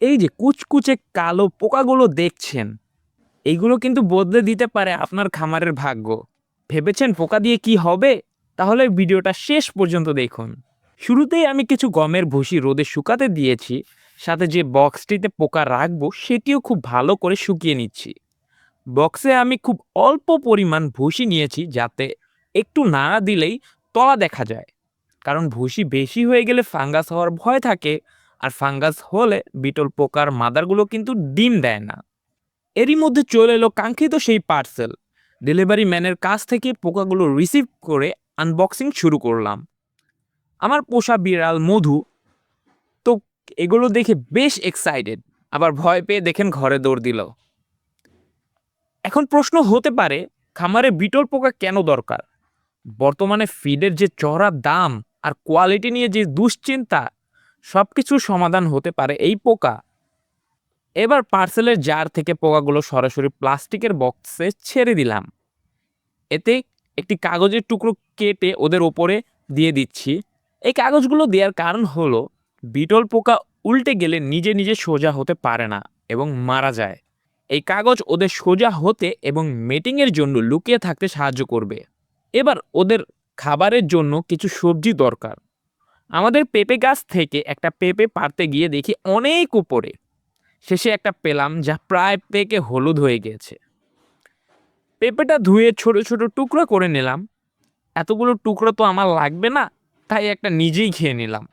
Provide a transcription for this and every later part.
এই যে কুচকুচে কালো পোকাগুলো দেখছেন, এইগুলো কিন্তু বদলে দিতে পারে আপনার খামারের ভাগ্য। ভেবেছেন পোকা দিয়ে কি হবে? তাহলে ভিডিওটা শেষ পর্যন্ত দেখুন। শুরুতেই আমি কিছু গমের ভুসি রোদে শুকাতে দিয়েছি, সাথে যে বক্সটিতে পোকা রাখবো সেটিও খুব ভালো করে শুকিয়ে নিচ্ছি। বক্সে আমি খুব অল্প পরিমাণ ভুসি নিয়েছি, যাতে একটু নাড়া দিলেই তলা দেখা যায়। কারণ ভুসি বেশি হয়ে গেলে ফাঙ্গাস হওয়ার ভয় থাকে, আর ফাঙ্গাস হলে বিটল পোকার মাদারগুলো কিন্তু ডিম দেয় না। এরই মধ্যে চলে এলো কাঙ্ক্ষিত সেই পার্সেল। ডেলিভারি ম্যানের কাছ থেকে পোকাগুলো রিসিভ করে আনবক্সিং শুরু করলাম। আমার পোষা বিড়াল মধু তো এগুলো দেখে বেশ এক্সাইটেড, আবার ভয় পেয়ে দেখেন ঘরে দৌড় দিল। এখন প্রশ্ন হতে পারে, খামারে বিটল পোকা কেন দরকার? বর্তমানে ফিডের যে চড়া দাম আর কোয়ালিটি নিয়ে যে দুশ্চিন্তা, সবকিছুর সমাধান হতে পারে এই পোকা। এবার পার্সেলের জার থেকে পোকাগুলো সরাসরি প্লাস্টিকের বক্সে ছেড়ে দিলাম। এতে একটি কাগজের টুকরো কেটে ওদের ওপরে দিয়ে দিচ্ছি। এই কাগজগুলো দেওয়ার কারণ হলো, বিটল পোকা উল্টে গেলে নিজে নিজে সোজা হতে পারে না এবং মারা যায়। এই কাগজ ওদের সোজা হতে এবং মেটিংয়ের জন্য লুকিয়ে থাকতে সাহায্য করবে। এবার ওদের খাবারের জন্য কিছু সবজি দরকার। আমাদের পেঁপে গাছ থেকে একটা পেঁপে পাড়তে গিয়ে দেখি অনেক উপরে। শেষে একটা পেলাম যা প্রায় পেকে হলুদ হয়ে গেছে। পেঁপেটা ধুয়ে ছোট ছোট টুকরো করে নিলাম। এতগুলো টুকরো তো আমার লাগবে না, তাই একটা নিজেই খেয়ে নিলাম।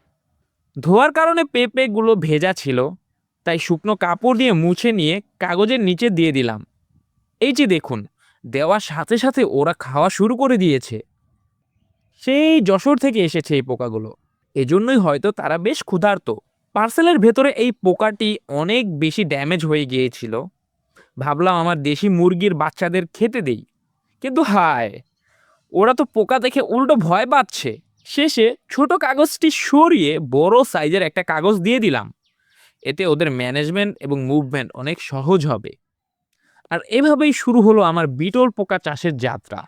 ধোয়ার কারণে পেঁপেগুলো ভেজা ছিল, তাই শুকনো কাপড় দিয়ে মুছে নিয়ে কাগজের নিচে দিয়ে দিলাম। এই যে দেখুন, দেওয়ার সাথে সাথে ওরা খাওয়া শুরু করে দিয়েছে। সেই যশোর থেকে এসেছে এই পোকাগুলো, এজন্যই হয়তো তারা বেশ ক্ষুধার্ত। পার্সেলের ভেতরে এই পোকাটি অনেক বেশি ড্যামেজ হয়ে গিয়েছিল। ভাবলাম আমার দেশি মুরগির বাচ্চাদের খেতে দেই, কিন্তু হায়, ওরা তো পোকা দেখে উল্টো ভয় পাচ্ছে। শেষে ছোট কাগজটি সরিয়ে বড় সাইজের একটা কাগজ দিয়ে দিলাম। এতে ওদের ম্যানেজমেন্ট এবং মুভমেন্ট অনেক সহজ হবে। আর এভাবেই শুরু হলো আমার বিটল পোকা চাষের যাত্রা।